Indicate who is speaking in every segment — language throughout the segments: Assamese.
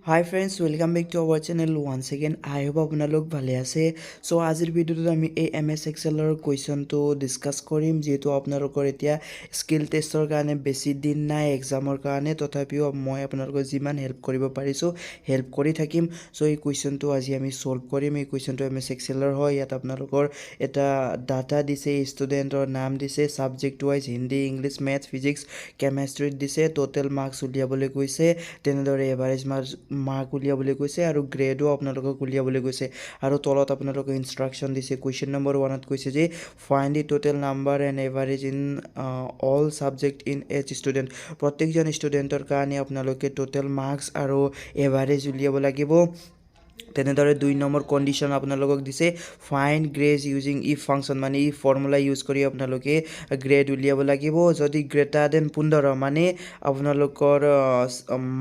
Speaker 1: Hi friends, welcome back to our channel once again. I hope আপোনালোক ভালে আছে। সো আজিৰ ভিডিওটোত আমি এই MS Excelৰ কুৱেশ্যনটো ডিসকাস কৰিম যেহেতু আপোনালোকৰ এতিয়া স্কিল টেষ্টৰ কাৰণে বেছি দিন নাই এক্সামৰ কাৰণে তথাপিও মই আপোনালোকক যিমান হেল্প কৰিব পাৰিছো হেল্প কৰি থাকিম। সো এই কুৱেশ্যনটো আজি আমি সলভ কৰিম। এই কুৱেশ্যনটো MS Excelৰ হয়। ইয়াত আপোনালোকৰ এটা ডাটা দিছে, ষ্টুডেণ্টৰ নাম দিছে, subject wise Hindi, English, math, physics, কেমিষ্ট্ৰিত দিছে, টোটেল মাৰ্কস উলিয়াবলৈ কৈছে, তেনেদৰে এভাৰেজ মাৰ্ক উলিয়াবলৈ কৈছে আৰু গ্ৰেডো আপোনালোকক উলিয়াবলৈ কৈছে আৰু তলত আপোনালোকক ইনষ্ট্ৰাকশন দিছে। কুৱেশ্যন নম্বৰ 1ত কৈছে যে find the total number and average in all subject in S student. প্ৰত্যেকজন ষ্টুডেণ্টৰ কাৰণে আপোনালোকে টোটেল মাৰ্কস আৰু এভাৰেজ উলিয়াব লাগিব। তেনেদৰে 2 নম্বৰ কন্ডিশন আপোনালোকক দিছে find grade using if function, মানে ই ফৰ্মুলা ইউজ কৰি আপোনালোকে গ্ৰেড উলিয়াব লাগিব। যদি গ্ৰেটাৰ দেন 15 মানে আপোনালোকৰ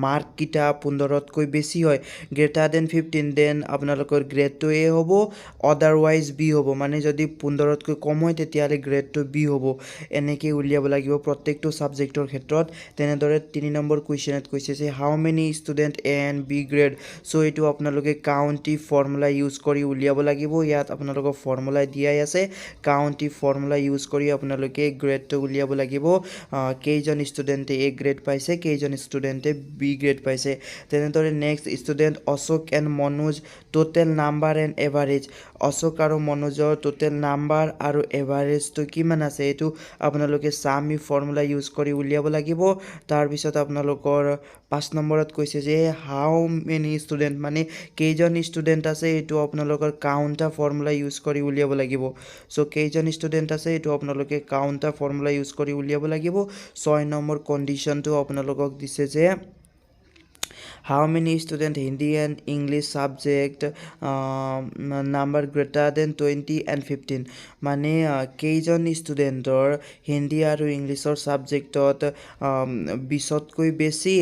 Speaker 1: মাৰ্ক কিটা 15তকৈ বেছি হয়, গ্ৰেটাৰ দেন 15 দেন আপোনালোকৰ গ্ৰেডটো এ হ'ব, আদাৰৱাইজ বি হ'ব। মানে যদি 15তকৈ কম হয় তেতিয়াহ'লে গ্ৰেডটো বি হ'ব। এনেকৈ উলিয়াব লাগিব প্ৰত্যেকটো সাবজেক্টৰ ক্ষেত্ৰত। তেনেদৰে 3 নম্বৰ কুৱেশ্যনত কৈছে যে how many student A and B grade. So এইটো আপোনালোকে কাউন্টি ফৰ্মুলা ইউজ কৰি উলিয়াব লাগিব। ইয়াত আপোনালোকক ফৰ্মুলা দিয়াই আছে, কাউন্টি ফৰ্মুলা ইউজ কৰি আপোনালোকে গ্ৰেডটো উলিয়াব লাগিব। কেইজন ষ্টুডেণ্টে এ গ্ৰেড পাইছে, কেইজন ষ্টুডেণ্টে বি গ্ৰেড পাইছে। তেনেদৰে next student Ashok and Manoj, total number and average. Ashok আৰু মনোজৰ টোটেল নাম্বাৰ আৰু এভাৰেজটো কিমান আছে এইটো আপোনালোকে সামি ফৰ্মুলা ইউজ কৰি উলিয়াব লাগিব। তাৰপিছত আপোনালোকৰ 5 নম্বৰত কৈছে যে হাউ মেনি ষ্টুডেণ্ট, মানে কেইজন ষ্টুডেণ্ট আছে এইটো আপোনালোকৰ কাউণ্টা ফৰ্মুলা ইউজ কৰি উলিয়াব লাগিব। সো কেইজন ষ্টুডেণ্ট আছে এইটো আপোনালোকে কাউণ্টা ফৰ্মুলা ইউজ কৰি উলিয়াব লাগিব। 6 নম্বৰ কণ্ডিশ্যনটো আপোনালোকক দিছে যে how many student Hindi and English subject number greater than 20 and 15, মানে কেইজন ষ্টুডেণ্টৰ হিন্দী আৰু ইংলিছৰ ছাবজেক্টত 20তকৈ বেছি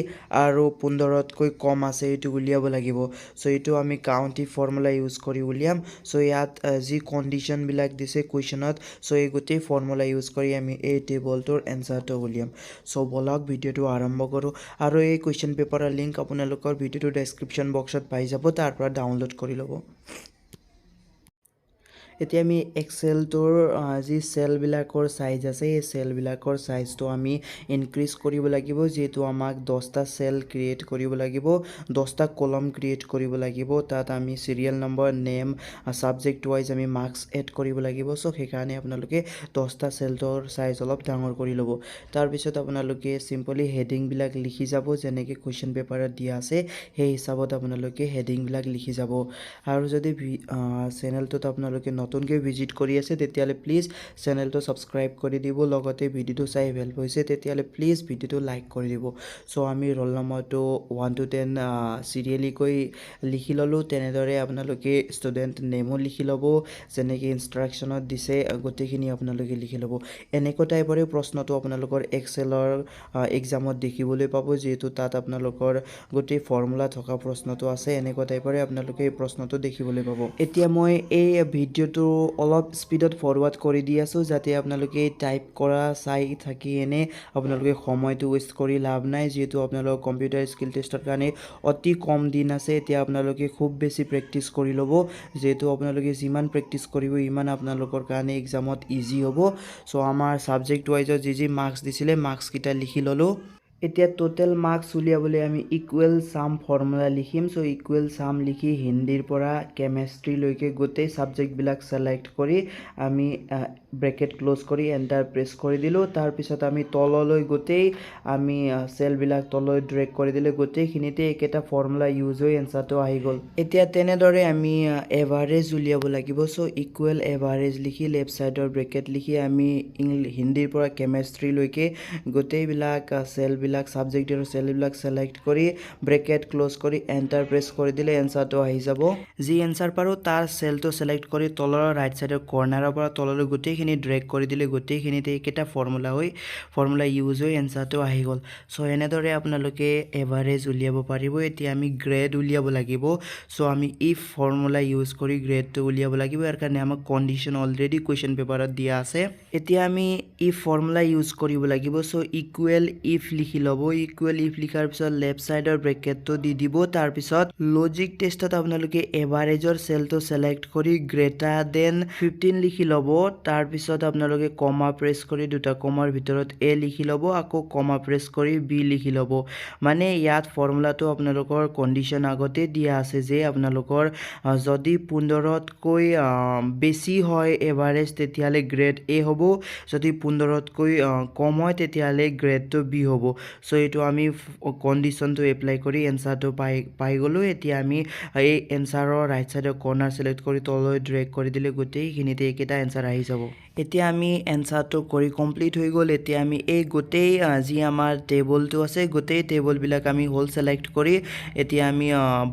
Speaker 1: আৰু 15তকৈ কম আছে এইটো উলিয়াব লাগিব। সো এইটো আমি কাউন্টি ফৰ্মুলা ইউজ কৰি উলিয়াম। সো ইয়াত যি কণ্ডিশ্যনবিলাক দিছে কুৱেশ্যনত, সো এই গোটেই ফৰ্মুলা ইউজ কৰি আমি এই টেবলটোৰ এনচাৰটো উলিয়াম। সো বলক ভিডিঅ'টো আৰম্ভ কৰোঁ আৰু এই কুৱেশ্যন পেপাৰৰ লিংক আপোনালোকৰ ভিডিঅ'টো ডেছক্ৰিপশ্যন বক্সত পাই যাব, তাৰ পৰা ডাউনলোড কৰি ল'ব। এতিয়া আমি এক্সেলটোৰ যি চেলবিলাকৰ সাইজ আছে এই চেলবিলাকৰ সাইজটো আমি ইনক্ৰিজ কৰিব লাগিব, যেহেতু আমাক 10টা চেল ক্ৰিয়েট কৰিব লাগিব, 10টা কলম ক্ৰিয়েট কৰিব লাগিব। তাত আমি serial number, name, subject wise আমি মাৰ্কস এড কৰিব লাগিব। সো সেইকাৰণে আপোনালোকে 10টা চেলটোৰ সাইজ অলপ ডাঙৰ কৰি ল'ব। তাৰপিছত আপোনালোকে সিম্পলি হেডিংবিলাক লিখি যাব, যেনেকৈ কুৱেশ্যন পেপাৰত দিয়া আছে সেই হিচাপত আপোনালোকে হেডিংবিলাক লিখি যাব। আৰু যদি চেনেলটোত আপোনালোকে নতুনকৈ ভিজিট কৰি আছে তেতিয়াহ'লে প্লিজ চেনেলটো ছাবস্ক্ৰাইব কৰি দিব, লগতে ভিডিঅ'টো চাই হেল্প হৈছে তেতিয়াহ'লে প্লিজ ভিডিঅ'টো লাইক কৰি দিব। সো আমি ৰোল নম্বৰটো 1 to 10 চিৰিয়েলিকৈ লিখি ল'লোঁ। তেনেদৰে আপোনালোকে ষ্টুডেণ্ট নেমো লিখি ল'ব, যেনেকৈ ইনষ্ট্ৰাকশ্যনত দিছে গোটেইখিনি আপোনালোকে লিখি ল'ব। এনেকুৱা টাইপৰে প্ৰশ্নটো আপোনালোকৰ এক্সেলৰ এক্সামত দেখিবলৈ পাব, যিহেতু তাত আপোনালোকৰ গোটেই ফৰ্মুলা থকা প্ৰশ্নটো আছে। এনেকুৱা টাইপৰে আপোনালোকে এই প্ৰশ্নটো দেখিবলৈ পাব। এতিয়া মই এই ভিডিঅ'টো অলপ স্পীডত ফৰৱাৰ্ড কৰি দি আছোঁ, যাতে আপোনালোকে টাইপ কৰা চাই থাকি এনে আপোনালোকে সময়টো ৱেষ্ট কৰি লাভ নাই, যিহেতু আপোনালোকৰ কম্পিউটাৰ স্কিল টেষ্টৰ কাৰণে অতি কম দিন আছে। এতিয়া আপোনালোকে খুব বেছি প্ৰেক্টিছ কৰি ল'ব, যিহেতু আপোনালোকে যিমান প্ৰেক্টিছ কৰিব ইমান আপোনালোকৰ কাৰণে এক্সামত ইজি হ'ব। সো আমাৰ ছাবজেক্ট ৱাইজত যি মাৰ্কছ দিছিলে মাৰ্কছকেইটা লিখি ল'লোঁ। এতিয়া টোটেল মাৰ্কস উলিয়াবলৈ আমি ইকুৱেল সাম ফৰ্মুলা লিখিম। সো ইকুৱেল সাম লিখি হিন্দীৰ পৰা কেমেষ্ট্ৰিলৈকে গোটেই ছাবজেক্টবিলাক ছিলেক্ট কৰি আমি ব্ৰেকেট ক্লোজ কৰি এণ্টাৰ প্ৰেছ কৰি দিলোঁ। তাৰপিছত আমি তললৈ গোটেই আমি চেলবিলাক তললৈ ড্ৰেগ কৰি দিলে গোটেইখিনিতে একেটা ফৰ্মুলা ইউজ হৈ এনচাৰটো আহি গ'ল। এতিয়া তেনেদৰে আমি এভাৰেজ উলিয়াব লাগিব। সো ইকুৱেল এভাৰেজ লিখি লেফ্ট ছাইডৰ ব্ৰেকেট লিখি আমি হিন্দীৰ পৰা কেমেষ্ট্ৰিলৈকে গোটেইবিলাক চেলবিলাক ছাবজেক্টৰ চেলবিলাক ছিলেক্ট কৰি ব্ৰেকেট ক্লোজ কৰি এণ্টাৰ প্ৰেছ কৰি দিলে এনচাৰটো আহি যাব। যি এনচাৰ পাৰোঁ তাৰ চেলটো ছিলেক্ট কৰি তলৰ ৰাইট ছাইডৰ কৰ্নাৰৰ পৰা তললৈ গোটেইখিনি ড্ৰেগ কৰি দিলে গোটেইখিনিতে একেটা ফৰ্মুলা ইউজ হৈ এনচাৰটো আহি গ'ল। সো এনেদৰে আপোনালোকে এভাৰেজ উলিয়াব পাৰিব। এতিয়া আমি গ্ৰেড উলিয়াব লাগিব। সো আমি ইফ ফৰ্মুলা ইউজ কৰি গ্ৰেডটো উলিয়াব লাগিব। ইয়াৰ কাৰণে আমাক কণ্ডিশ্যন অলৰেডি কুৱেশ্যন পেপাৰত দিয়া আছে। এতিয়া আমি ইফ ফৰ্মুলা ইউজ কৰিব লাগিব। সো ইকুৱেল ইফ লিখি লিখি ল'ব ইকুৱেল ইফ লিখাৰ পিছত লেফ্ট সাইডৰ ব্ৰেকেটটো দি দিব তাৰ পিছত লজিক টেষ্টত আপোনালোকে এভাৰেজৰ সেলটো সিলেক্ট কৰি গ্ৰেটাৰ দেন 15 লিখি ল'ব তাৰ পিছত আপোনালোকে কমা প্ৰেছ কৰি দুটা কমাৰ ভিতৰত a লিখি ল'ব আকৌ কমা প্ৰেছ কৰি b লিখি ল'ব মানে ইয়াত ফৰ্মুলাটো আপোনালোকৰ কন্ডিশন আগতে দিয়া আছে যে আপোনালোকৰ যদি 15তকৈ বেছি হয় এভাৰেজ তেতিয়ালে গ্ৰেড a হ'ব যদি 15তকৈ কম হয় তেতিয়ালে গ্ৰেডটো b হ'ব সো এটো আমি কন্ডিশনটো এপ্লাই কৰি এনসাৰটো পাই গলো এতিয়া আমি এই এনসাৰৰ ৰাইট সাইডৰ কৰ্নাৰ সিলেক্ট কৰি তললৈ ড্ৰেগ কৰি দিলে গোটেইখিনিতে একেটা এনসাৰ আহি যাব এতিয়া আমি এনসাৰটো কৰি কমপ্লিট হৈ গল এতিয়া আমি এই গোটেই যি আমাৰ টেবলটো আছে গোটেই টেবল বিলাক আমি হোল সিলেক্ট কৰি এতিয়া আমি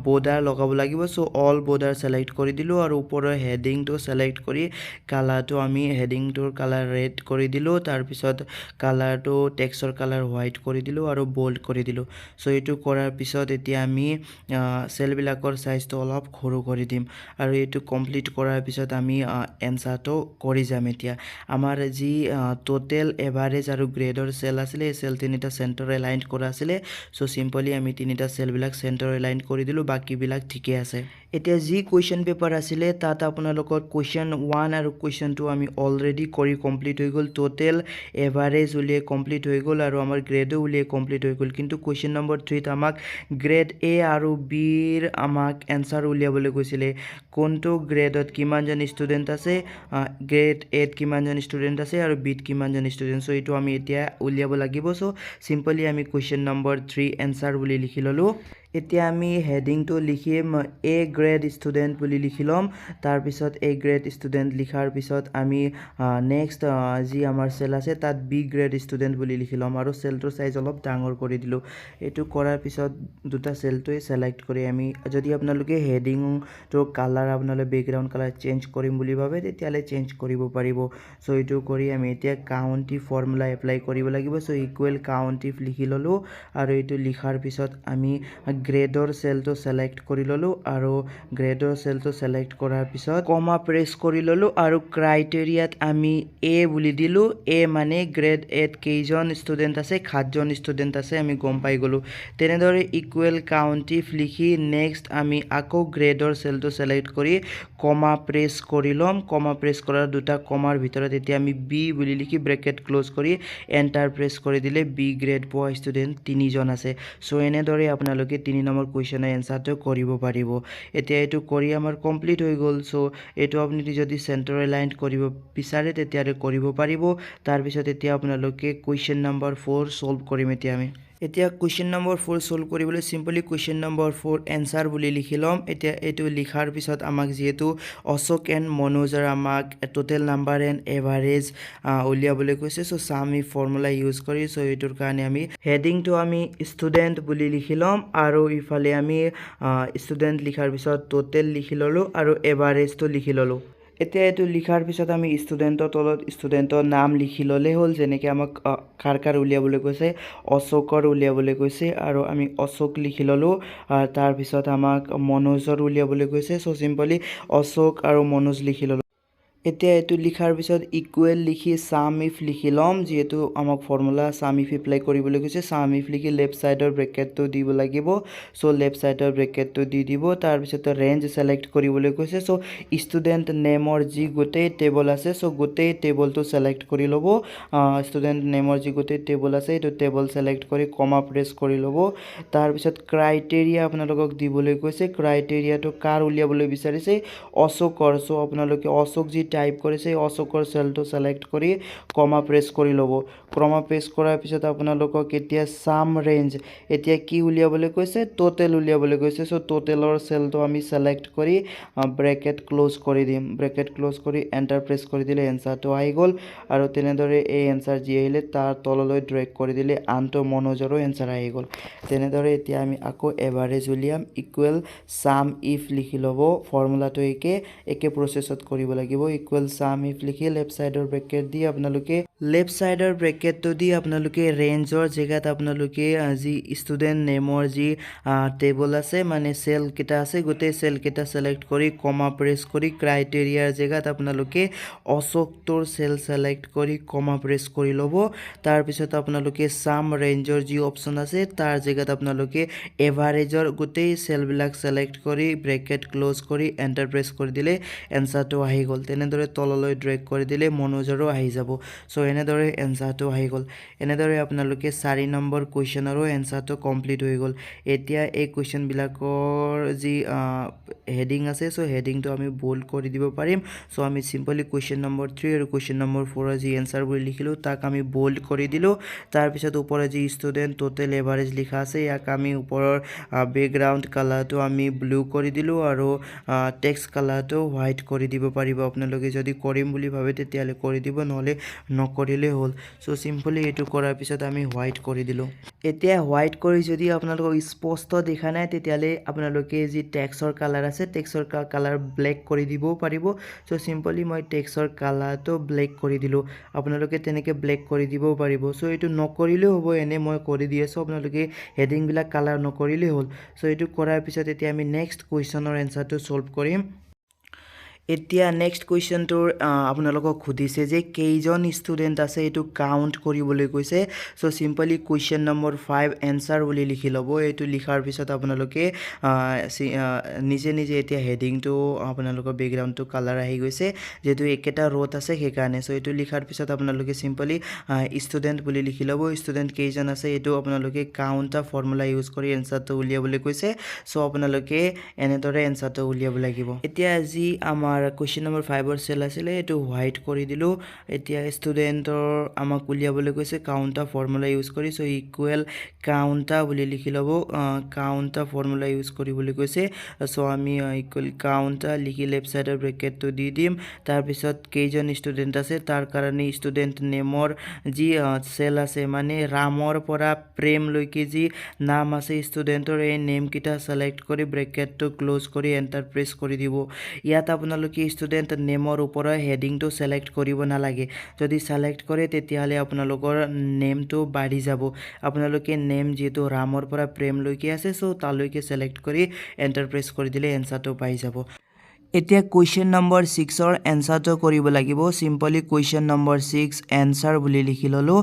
Speaker 1: বৰ্ডাৰ লগাব লাগিব সো অল বৰ্ডাৰ সিলেক্ট কৰি দিলো আৰু ওপৰৰ হেডিংটো সিলেক্ট কৰি কালাৰটো আমি হেডিংটোৰ কালাৰ ৰেড কৰি দিলো তাৰ পিছত কালাৰটো টেক্সটৰ কালাৰ হোৱাইট কৰি দিলো আৰু বোল্ড কৰি দিলো সো এটো কৰাৰ পিছত এতিয়া আমি সেল বিলাকৰ সাইজটো অলপ সৰু কৰি দিম আৰু এটো কমপ্লিট কৰাৰ পিছত আমি এনসাৰটো কৰি যাম এতিয়া আমাৰ যি টোটাল এভাৰেজ আৰু গ্ৰেডৰ সেল আছিল এই সেল তিনিটা সেন্টাৰ এলাইন কৰা আছিল সো সিম্পলি আমি তিনিটা সেল বিলাক সেন্টাৰ এলাইন কৰি দিলো বাকি বিলাক ঠিকে আছে এতিয়া যি কোৱেশ্চন পেপাৰ আছিল তাত আপোনালোকৰ কোৱেশ্চন 1 আৰু কোৱেশ্চন 2 আমি অলৰেডি কৰি কমপ্লিট হৈ গল টোটাল এভাৰেজ উলিয়ে কমপ্লিট হৈ গল আৰু আমাৰ গ্ৰেডও উলিয়ে কমপ্লিট হৈ গল কিন্তু কোৱেশ্চন নম্বৰ 3 ত আমাক গ্ৰেড A আৰু B ৰ আমাক এনসাৰ উলিয়াবলৈ কৈছিলে কোনটো গ্ৰেডত কিমানজন ষ্টুডেন্ট আছে গ্ৰেড A ত কিমানজন ষ্টুডেন্ট আছে আৰু B ত কিমানজন ষ্টুডেন্ট সো এটো আমি এতিয়া উলিয়াব লাগিব সো সিম্পলি আমি কোৱেশ্চন নম্বৰ 3 এনসাৰ বুলি লিখি ললো এতিয়া আমি হেডিংটো লিখিম A গ্ৰেড ষ্টুডেন্ট বুলি লিখিলম তাৰ পিছত A গ্ৰেড ষ্টুডেন্ট লিখাৰ পিছত আমি নেক্সট যি আমাৰ সেল আছে তাত B গ্ৰেড ষ্টুডেন্ট বুলি লিখিলম আৰু সেলটোৰ সাইজ অলপ ডাঙৰ কৰি দিলো এটো কৰাৰ পিছত দুটা সেলটোই সিলেক্ট কৰি আমি যদি আপোনালোকে হেডিং তো কালাৰ আপোনালোকে বেকগ্ৰাউণ্ড কালাৰ চেঞ্জ কৰিম বুলি ভাবে তেতিয়ালে চেঞ্জ কৰিব পাৰিব সো এটো কৰি আমি এতিয়া কাউন্টিভ ফৰ্মুলা এপ্লাই কৰিব লাগিব সো ইকুৱেল কাউন্টিভ লিখি ললো আৰু এটো লিখাৰ পিছত আমি গ্ৰেডৰ সেলটো সিলেক্ট কৰি ললো আৰু গ্ৰেডৰ সেলটো সিলেক্ট কৰাৰ পিছত কমা প্ৰেছ কৰি ললো আৰু ক্ৰাইটেৰিয়াত আমি A বুলি দিলো A মানে গ্ৰেড A ত কেইজন ষ্টুডেন্ট আছে 7 জন ষ্টুডেন্ট আছে আমি গম পাই গলো তেনেদৰে ইকুৱেল কাউন্টিভ লিখি নেক্সট আমি আকৌ গ্ৰেডৰ সেলটো সিলেক্ট কৰি কমা প্ৰেছ কৰি লম কমা প্ৰেছ কৰাৰ দুটা কমাৰ ভিতৰত এতিয়া আমি B বুলি লিখি ব্ৰেকেট ক্লোজ কৰি এন্টাৰ প্ৰেছ কৰি দিলে B গ্ৰেড পোৱা ষ্টুডেন্ট 3 জন আছে সো এনেদৰে আপোনালোকে 3 নম্বৰ কোৱেশ্চনৰ এনসাৰটো কৰিব পাৰিব এতিয়া এটো কৰি আমাৰ কমপ্লিট হৈ গল সো এটো আপুনি যদি সেন্টাৰ এলাইন কৰিব বিচাৰে তেতিয়াৰে কৰিব পাৰিব তাৰ পিছত এতিয়া আপোনালোকে কোৱেশ্চন নম্বৰ 4 সলভ কৰিম এতিয়া কোৱেশ্চন নম্বৰ 4 সলভ কৰিবলৈ সিম্পলি কোৱেশ্চন নম্বৰ 4 এনসাৰ বুলি লিখি লম এতিয়া এটো লিখাৰ পিছত আমাক যেহেতু অশোক এণ্ড মনোজৰ আমাক টোটাল নাম্বাৰ এণ্ড এভাৰেজ উলিয়াবলৈ কৈছে সো সামি ফৰ্মুলা ইউজ কৰি সো এটোৰ কাৰণে আমি হেডিংটো আমি ষ্টুডেন্ট বুলি লিখি লম আৰু ইফালে আমি ষ্টুডেন্ট লিখাৰ পিছত টোটাল লিখি ললো আৰু এভাৰেজটো লিখি ললো এতিয়া এটো লিখাৰ পিছত আমি ষ্টুডেন্টৰ তলত ষ্টুডেন্টৰ নাম লিখি ললে হল যেনেকৈ আমাক কাৰ উলিয়াবলৈ কৈছে অশোকৰ উলিয়াবলৈ কৈছে আৰু আমি অশোক লিখি ললো তাৰ পিছত আমাক মনোজৰ উলিয়াবলৈ কৈছে সো সিম্পলি অশোক আৰু মনোজ লিখি ললো এতিয়া এটো লিখাৰ পিছত ইকুৱেল লিখি সাম ইফ লিখি লম যেহেতু আমাক ফৰ্মুলা সাম ইফ এপ্লাই কৰিবলৈ কৈছে সাম ইফ লিখি লেফ্ট সাইডৰ ব্ৰেকেটটো দিব লাগিব সো লেফ্ট সাইডৰ ব্ৰেকেটটো দি দিব তাৰ পিছত ৰেঞ্জ সিলেক্ট কৰিবলৈ কৈছে সো ষ্টুডেন্ট নেমৰ যি গোটেই টেবল আছে সো গোটেই টেবলটো সিলেক্ট কৰি লব ষ্টুডেন্ট নেমৰ যি গোটেই টেবল আছে এটো টেবল সিলেক্ট কৰি কমা প্ৰেছ কৰি লব তাৰ পিছত ক্ৰাইটেৰিয়া আপোনালোকক দিবলৈ কৈছে ক্ৰাইটেৰিয়াটো কাৰ উলিয়াবলৈ বিচাৰিছে অশোকৰ সো আপোনালোকে অশোক যি টাইপ কৰিছে অশোকৰ সেলটো সিলেক্ট কৰি কমা প্ৰেছ কৰি লব কমা প্ৰেছ কৰাৰ পিছত আপোনালোকক এতিয়া সাম ৰেঞ্জ এতিয়া কি উলিয়াবলৈ কৈছে টোটাল উলিয়াবলৈ কৈছে সো টোটালৰ সেলটো আমি সিলেক্ট কৰি ব্ৰেকেট ক্লোজ কৰি দিম ব্ৰেকেট ক্লোজ কৰি এন্টাৰ প্ৰেছ কৰি দিলে এনসাৰটো আহি গল আৰু তেনেদৰে এই এনসাৰ যি আহিলে তাৰ তললৈ ড্ৰেগ কৰি দিলে আনটো মনোজৰো এনসাৰ আহি গল তেনেদৰে এতিয়া আমি আকৌ এভাৰেজ উলিয়াম ইকুৱেল সাম ইফ লিখি লব ফৰ্মুলাটো একে প্ৰসেছত কৰিব লাগিব ইকুৱেল সাম ইফ লিখি লেফ্ট সাইডৰ ব্ৰেকেট দি আপোনালোকে লেফ্ট সাইডৰ ব্ৰেকেটটো দি আপোনালোকে ৰেঞ্জৰ জেগাত আপোনালোকে যি ষ্টুডেণ্ট নেমৰ যি টেবল আছে মানে সেল কেইটা আছে গোটেই সেল কেইটা সিলেক্ট কৰি কমা প্ৰেছ কৰি ক্ৰাইটেৰিয়াৰ জেগাত আপোনালোকে অশোকটোৰ সেল সিলেক্ট কৰি কমা প্ৰেছ কৰি ল'ব তাৰ পিছত আপোনালোকে সাম ৰেঞ্জৰ যি অপচন আছে তাৰ জেগাত আপোনালোকে এভাৰেজৰ গোটেই সেলবিলাক সিলেক্ট কৰি ব্ৰেকেট ক্লোজ কৰি এন্টাৰ প্ৰেছ কৰি দিলে এনসাৰটো আহি গ'ল তেনেদৰে তললৈ ড্ৰেগ কৰি দিলে মনোজৰো আহি যাব সো এনেদৰে এনসাৰটো আহি গ'ল এনেদৰে আপোনালোকে 4 নম্বৰ কোৱেশ্চনৰো এনসাৰটো কমপ্লিট হৈ গ'ল এতিয়া এই কোৱেশ্চন বিলাকৰ যি হেডিং আছে সো হেডিংটো আমি বোল্ড কৰি দিব পাৰিম সো আমি সিম্পলি কোৱেশ্চন নম্বৰ 3 আৰু কোৱেশ্চন নম্বৰ 4 যি এনসাৰ বুলি লিখিলো তাক আমি বোল্ড কৰি দিলো তাৰ পিছত ওপৰৰ যি ষ্টুডেন্ট টোটাল এভাৰেজ লিখা আছে ইয়াক আমি ওপৰৰ বেকগ্ৰাউণ্ড কালাৰটো আমি ব্লু কৰি দিলো আৰু টেক্সট কালাৰটো হোৱাইট কৰি দিব পাৰিব আপোনালোকে যদি কৰিম বুলি ভাবে তেতিয়ালে কৰি দিব নহলে নকৰিলে হ'ল সো সিম্পলি এটো কৰাৰ পিছত আমি হোৱাইট কৰি দিলো এতিয়া হোৱাইট কৰি যদি আপোনালোকক স্পষ্ট দেখা নাই তেতিয়ালে আপোনালোকে যি টেক্সটৰ কালাৰ আছে টেক্সটৰ কালাৰ ব্লেক কৰি দিবও পাৰিব সো সিম্পলি মই টেক্সটৰ কালাৰটো ব্লেক কৰি দিলো আপোনালোকে তেনেকে ব্লেক কৰি দিবও পাৰিব সো এটো নকৰিলেও হ'ব এনে মই কৰি দি আছো আপোনালোকে হেডিং বিলাক কালাৰ নকৰিলে হ'ল সো এটো কৰাৰ পিছত এতিয়া আমি নেক্সট কোৱেশ্চনৰ এনসাৰটো সলভ কৰিম এতিয়া নেক্সট কোৱেশ্চনটোৰ আপোনালোকক খুদিছে যে কেইজন ষ্টুডেন্ট আছে এটো কাউন্ট কৰিবলৈ কৈছে so simply question number 5 answer বুলি লিখি লব এটো লিখাৰ পিছত আপোনালোকে নিজে নিজে এতিয়া হেডিংটো আপোনালোকৰ বেকগ্ৰাউণ্ডটো কালাৰ আহি গৈছে যেটো একেটা ৰোত আছে সেইকাৰণে সো এটো লিখাৰ পিছত আপোনালোকে সিম্পলি ষ্টুডেন্ট বুলি লিখি লব ষ্টুডেন্ট কেইজন আছে এটো আপোনালোকে কাউন্টৰ ফৰ্মুলা ইউজ কৰি এনসাৰটো উলিয়াবলৈ কৈছে সো আপোনালোকে এনেদৰে এনসাৰটো উলিয়াব লাগিব এতিয়া যি আমাৰ কোৱেশ্চন নম্বৰ 5 ৰ সেল আছিল এটো হোৱাইট কৰি দিলো এতিয়া ষ্টুডেন্টৰ আমাক উলিয়াবলৈ কৈছে কাউন্টৰ ফৰ্মুলা ইউজ কৰি সো ইকুৱেল কাউন্টৰ বুলি লিখি লব কাউন্টৰ ফৰ্মুলা ইউজ কৰিবলৈ কৈছে সো আমি ইকুৱেল কাউন্টৰ লিখি লেফ্ট সাইডৰ ব্ৰেকেটটো দি দিম তাৰ পিছত কেইজন ষ্টুডেন্ট আছে তাৰ কাৰণে ষ্টুডেন্ট নেমৰ যি সেল আছে মানে ৰামৰ পৰা প্ৰেম লৈকে যি নাম আছে ষ্টুডেন্টৰ এই নেম কিটা সিলেক্ট কৰি ব্ৰেকেটটো ক্লোজ কৰি এন্টাৰ প্ৰেছ কৰি দিব ইয়াত আপোনালোকে ষ্টুডেন্ট নেমৰ ওপৰৰ হেডিংটো সিলেক্ট কৰিব নালাগে যদি সিলেক্ট কৰে তেতিয়ালে আপোনালোকৰ নেমটো বাঢ়ি যাব আপোনালোকে নেম যেটো ৰামৰ পৰা প্ৰেম লৈকে আছে সো তালৈকে সিলেক্ট কৰি এন্টাৰ প্ৰেছ কৰি দিলে এনসাৰটো পাই যাব এতিয়া কোৱেশ্চন নম্বৰ 6 ৰ এনসাৰটো কৰিব লাগিব সিম্পলি কোৱেশ্চন নম্বৰ 6 এনসাৰ বুলি লিখি ললো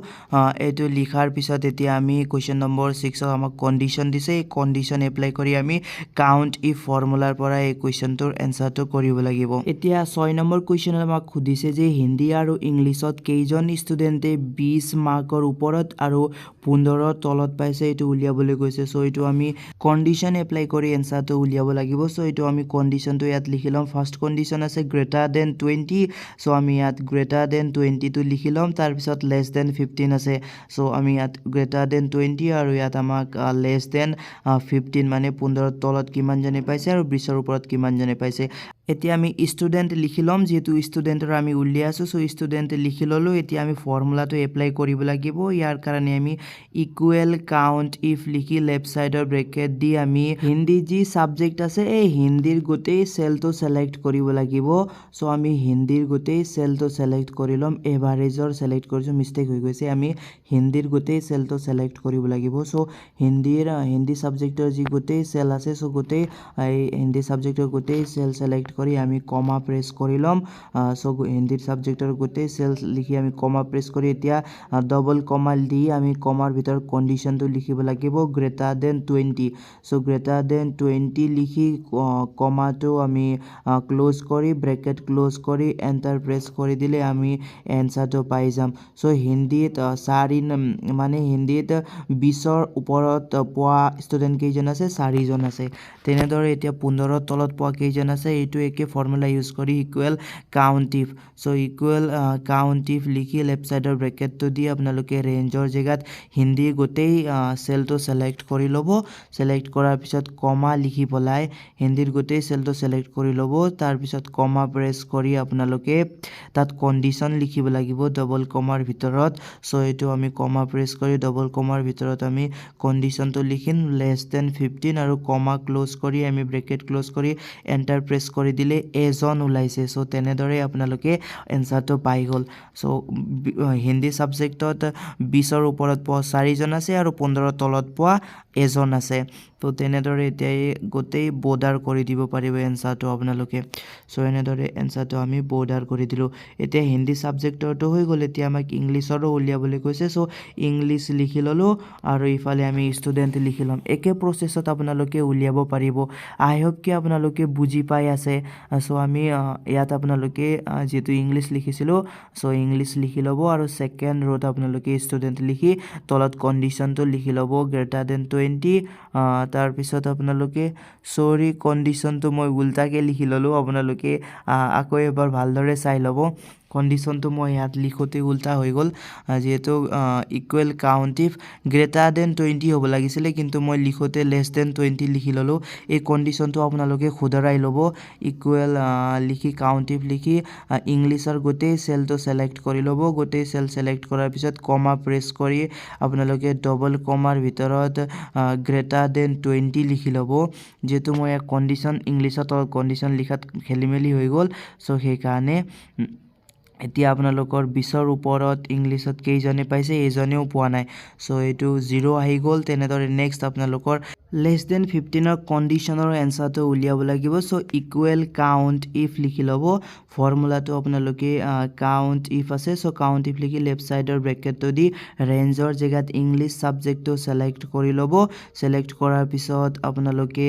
Speaker 1: এটো লিখাৰ পিছত এতিয়া আমি কোৱেশ্চন নম্বৰ 6 ক আমাক কন্ডিশন দিছে এই কন্ডিশন এপ্লাই কৰি আমি কাউন্ট ইফ ফৰ্মুলাৰ পৰা এই কোৱেশ্চনটোৰ এনসাৰটো কৰিব লাগিব এতিয়া 6 নম্বৰ কোৱেশ্চনত আমাক খুদিছে যে হিন্দী আৰু ইংলিছত কেইজন ষ্টুডেন্টে 20 মাৰ্কৰ ওপৰত আৰু 15 তলত পাইছে এটো উলিয়াবলৈ কৈছে সো এটো আমি কন্ডিশন এপ্লাই কৰি এনসাৰটো উলিয়াব লাগিব সো এটো আমি কন্ডিশনটো ইয়াত লিখি ফাৰ্স্ট কন্ডিশন আছে গ্ৰেটাৰ দেন 20 সো আমি ইয়াত গ্ৰেটাৰ দেন 20 টো লিখি লম তাৰ পিছত লেস দেন 15 আছে সো আমি ইয়াত গ্ৰেটাৰ দেন 20 আৰু ইয়াত আমাক লেস দেন 15 মানে 15 তলত কিমান জনে পাইছে আৰু 20 ৰ ওপৰত কিমান জনে পাইছে এতিয়া আমি ষ্টুডেন্ট লিখি লম যেটো ষ্টুডেন্টৰ আমি উলিয়াছো সো ষ্টুডেন্ট লিখি ললো এতিয়া আমি ফৰ্মুলাটো এপ্লাই কৰিব লাগিব ইয়াৰ কাৰণে আমি ইকুৱেল কাউন্ট ইফ লিখি লেফ্ট সাইডৰ ব্ৰেকেট দি আমি হিন্দী যি সাবজেক্ট আছে এই হিন্দীৰ গোটেই সেলটো সিলেক্ট কৰিব লাগিব সো আমি হিন্দীৰ গোটেই সেলটো সিলেক্ট কৰি লম এভাৰেজৰ সিলেক্ট কৰিছো মিস্টেক হৈ গৈছে আমি হিন্দীৰ গোটেই সেলটো সিলেক্ট কৰিব লাগিব সো হিন্দী সাবজেক্টৰ যি গোটেই সেল আছে সো গোটেই এই হিন্দী সাবজেক্টৰ গোটেই সেল সিলেক্ট কৰি আমি কমা প্ৰেছ কৰি লম সো হিন্দী সাবজেক্টৰ গোটেই সেল লিখি আমি কমা প্ৰেছ কৰি এতিয়া ডবল কমা দি আমি কমাৰ ভিতৰ কন্ডিশনটো লিখিব লাগিব greater than 20 so greater than 20 লিখি কমাটো আমি ক্লোজ কৰি ব্ৰেকেট ক্লোজ কৰি এন্টাৰ প্ৰেছ কৰি দিলে আমি এনসাৰটো পাই যাম সো হিন্দীত 4 মানে হিন্দীত 20 ৰ ওপৰত পোৱা ষ্টুডেন্ট কেইজন আছে 4 জন আছে তেনেদৰে এতিয়া 15 তলত পোৱা কেইজন আছে এইটো একে ফৰ্মুলা ইউজ কৰি equal count if so equal count if লিখি লেফ্ট সাইডৰ ব্ৰেকেটটো দি আপোনালোকে ৰেঞ্জৰ জেগাত হিন্দী গোটেই সেলটো সিলেক্ট কৰি লব সিলেক্ট কৰাৰ পিছত কমা লিখি পলাই হিন্দীৰ গোটেই সেলটো সিলেক্ট কৰি লব তাৰ পিছত কমা প্ৰেছ কৰি আপোনালোকে তাত কন্ডিশন লিখিব লাগিব ডবল কমাৰ ভিতৰত সো এটো আমি আমি কমা প্ৰেছ কৰি ডবল কমাৰ ভিতৰত আমি কণ্ডিশ্যনটো লিখিম <15 আৰু কমা ক্লোজ কৰি আমি ব্ৰেকেট ক্লোজ কৰি এণ্টাৰ প্ৰেছ কৰি দিলে এজন ওলাইছে সো তেনেদৰে আপোনালোকে এনসাৰটো পাই গ'ল সো হিন্দী সাবজেক্টত 20 ৰ ওপৰত পোৱা 4 জন আছে আৰু 15 তলত পোৱা এজন আছে তো তেনেদৰে এতিয়া গোটেই বৰ্ডাৰ কৰি দিব পাৰিব এনসাৰটো আপোনালোকে সো এনেদৰে এনসাৰটো আমি বৰ্ডাৰ কৰি দিলো এতিয়া হিন্দী সাবজেক্টৰটো হৈ গ'ল এতিয়া আমাক ইংলিছৰো উলিয়াবলৈ কৈছে সো ইংলিছ লিখি ললো আৰু ইফালে আমি ষ্টুডেন্ট লিখি লম একে প্ৰসেছত আপোনালোকে উলিয়াব পাৰিব আই হোপ কি আপোনালোকে বুজি পাই আছে সো আমি ইয়াত আপোনালোকে যেটো ইংলিছ লিখিছিলো সো ইংলিছ লিখি লব আৰু সেকেন্ড ৰোত আপোনালোকে ষ্টুডেন্ট লিখি তলত কন্ডিশনটো লিখি লব <20 তাৰ পিছত আপোনালোকে সৰি কন্ডিশনটো মই উল্টাকে লিখি ললো আপোনালোকে আকৌ এবাৰ ভালদৰে চাই লব কন্ডিশনটো মই ইয়াত লিখোতে উল্টা হৈ গল যেহেতু ইকুৱেল কাউন্ট ইফ <20 হ'ব লাগিছিল কিন্তু মই লিখোতে <20 লিখি ললো এই কন্ডিশনটো আপোনালোকে খুদৰাই লব ইকুৱেল লিখি কাউন্ট ইফ লিখি ইংলিছৰ গোটেই সেলটো সিলেক্ট কৰি লব গোটেই সেল সিলেক্ট কৰাৰ পিছত কমা প্ৰেছ কৰি আপোনালোকে ডবল কমাৰ ভিতৰত <20 লিখি লব যেটো মই কন্ডিশন ইংলিছত কন্ডিশন লিখাত খেলিমেলি হৈ গল সো সেই কাৰণে এতিয়া আপোনালোকৰ 20 ৰ ওপৰত ইংলিছত কেইজনে পাইছে এজনেও পোৱা নাই সো এটো 0 আহি গল তেনেদৰে নেক্সট আপোনালোকৰ <15 ৰ কন্ডিশনৰ এনসাৰটো উলিয়াব লাগিব সো ইকুৱেল কাউন্ট ইফ লিখি লব ফৰ্মুলাটো আপোনালোকে কাউন্ট ইফ আছে সো কাউন্ট ইফ লিখি লেফট সাইডৰ ব্ৰেকেটটো দি ৰেঞ্জৰ জায়গাত ইংলিছ সাবজেক্টটো সিলেক্ট কৰি লব সিলেক্ট কৰাৰ পিছত আপোনালোকে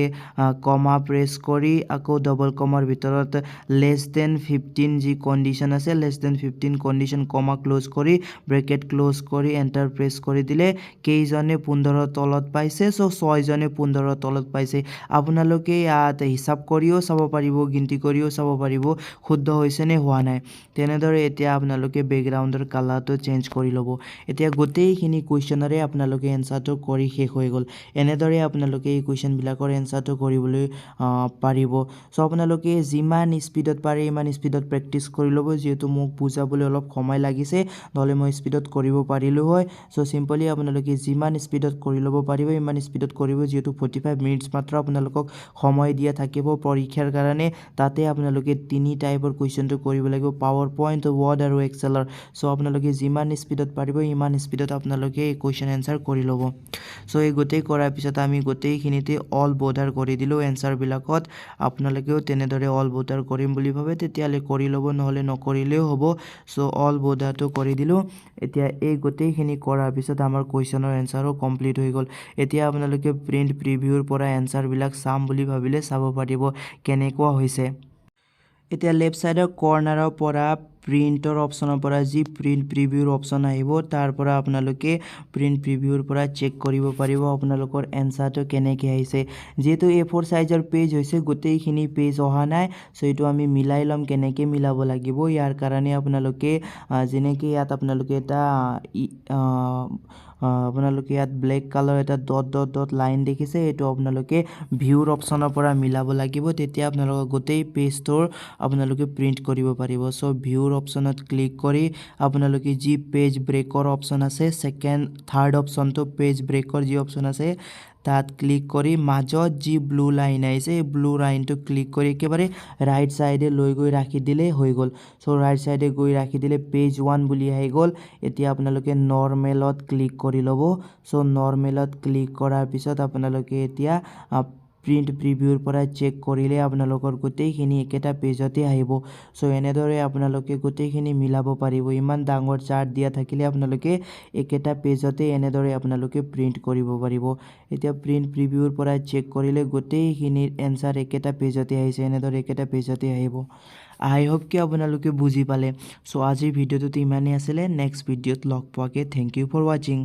Speaker 1: কমা প্ৰেছ কৰি আকৌ ডবল কমাৰ ভিতৰত <15 যি কন্ডিশন আছে <15 কন্ডিশন কমা ক্লোজ কৰি ব্ৰেকেট ক্লোজ কৰি এন্টাৰ প্ৰেছ কৰি দিলে কেইজনে 15 তলত পাইছে সো 6 জনে 15 তলত পাইছে আপোনালোকে ইয়াত হিসাব কৰিও চাব পাৰিব গিনতি কৰিও চাব পাৰিব শুদ্ধ হৈছে নে হোৱা নাই তেনেদৰে এতিয়া আপোনালোকে বেকগ্ৰাউণ্ডৰ কালাৰটো চেঞ্জ কৰি লব এতিয়া গোটেইখিনি কোৱেশ্চনৰে আপোনালোকে এনসাৰটো কৰি শেষ হৈ গল এনেদৰে আপোনালোকে এই কোৱেশ্চন বিলাকৰ এনসাৰটো কৰিবলৈ পাৰিব সো আপোনালোকে যিমান স্পিডত পাৰে ইমান স্পিডত প্ৰেক্টিস কৰি লব যেহেতু মোক বুজাবলৈ অলপ সময় লাগিছে নহলে মই স্পিডত কৰিব পাৰিলো হয় সো সিম্পলি আপোনালোকে যিমান স্পিডত কৰি লব পাৰিব ইমান স্পিডত কৰিব যেহেতু 45 মিনিটস মাত্ৰ আপোনালোকক সময় দিয়া থাকিব পৰীক্ষাৰ কাৰণে তাতে আপোনালোকে তিনি টাইপৰ কোৱেশ্চনটো কৰিব লাগিব পাৱাৰ পইণ্ট ওয়াৰ্ড আৰু এক্সেলৰ সো আপোনালোকে যিমান স্পিডত পাৰিব ইমান স্পিডত আপোনালোকে এই কোৱেশ্চন আনসাৰ কৰি লব সো এই গোটেই কৰাৰ পিছত আমি গোটেইখিনিতে অল বৰ্ডাৰ কৰি দিলো এনসাৰ বিলাকত আপোনালোকেও তেনেদৰে অল বৰ্ডাৰ কৰিম বুলি ভাবে তেতিয়ালে কৰি লব নহলে নকৰিলেও হ'ব সো অল বৰ্ডাৰটো কৰি দিলো এতিয়া এই গোটেইখিনি কৰাৰ পিছত আমাৰ কোৱেশ্চনৰ এনসাৰও কমপ্লিট হৈ গল এতিয়া আপোনালোকে প্ৰিন্ট প্ৰিভিউৰ পৰা এনসাৰ বিলাক চাম বুলি ভাবিলে চাব পাৰিব কেনেকুৱা হৈছে এতিয়া লেফট সাইডৰ কৰ্নাৰৰ পৰা প্ৰিন্টৰ অপচনৰ পৰা যি প্ৰিন্ট প্ৰিভিউৰ অপচন আহিব তাৰ পৰা আপোনালোকে প্ৰিন্ট প্ৰিভিউৰ পৰা চেক কৰিব পাৰিব আপোনালোকৰ এনসাৰটো কেনেকৈ আহিছে যেহেতু A4 সাইজৰ পেজ হৈছে গোটেইখিনি পেজ অহা নাই সো এটো আমি মিলাই লম কেনেকৈ মিলাব লাগিব ইয়াৰ কাৰণে আপোনালোকে যেনেকৈ ইয়াত আপোনালোকে এটা আপোনালোকে ইয়াত ব্লেক কালাৰ এটা ডট লাইন দেখিছে এটো আপোনালোকে ভিউৰ অপচনৰ পৰা মিলাব লাগিব তেতিয়া আপোনালোকৰ গোটেই পেজটোৰ আপোনালোকে প্ৰিন্ট কৰিব পাৰিব সো ভিউৰ অপচনত ক্লিক কৰি আপোনালোকে যি পেজ ব্ৰেকৰ অপচন আছে সেকেন্ড থাৰ্ড অপচনটো পেজ ব্ৰেকৰ যি অপচন আছে তাত ক্লিক কৰি মাজত যি ব্লু লাইন আছে এই ব্লু লাইনটো ক্লিক কৰি একেবাৰে ৰাইট সাইডে লৈ গৈ ৰাখি দিলে হৈ গল সো ৰাইট সাইডে গৈ ৰাখি দিলে পেজ 1 বুলি আহি গল এতিয়া আপোনালোকে নৰমেলত ক্লিক কৰি লব সো নৰমেলত ক্লিক কৰাৰ পিছত আপোনালোকে এতিয়া প্ৰিন্ট প্ৰিভিউৰ পৰা চেক কৰিলে আপোনালোকৰ গোটেইখিনি একেটা পেজতে আহিব সো এনেদৰে আপোনালোকে গোটেইখিনি মিলাব পাৰিব ইমান ডাঙৰ চাৰ্ট দিয়া থাকিলে আপোনালোকে একেটা পেজতে এনেদৰে আপোনালোকে প্ৰিন্ট কৰিব পাৰিব এতিয়া প্ৰিন্ট প্ৰিভিউৰ পৰা চেক কৰিলে গোটেইখিনি এনসাৰ একেটা পেজতে আহিছে এনেদৰে একেটা পেজতে আহিব আই হোপ কি আপোনালোকে বুজি পালে সো আজিৰ ভিডিওটো ইমানেই আছিল নেক্সট ভিডিওত লগ পোৱাকে থ্যাংক ইউ ফৰ ওয়াচিং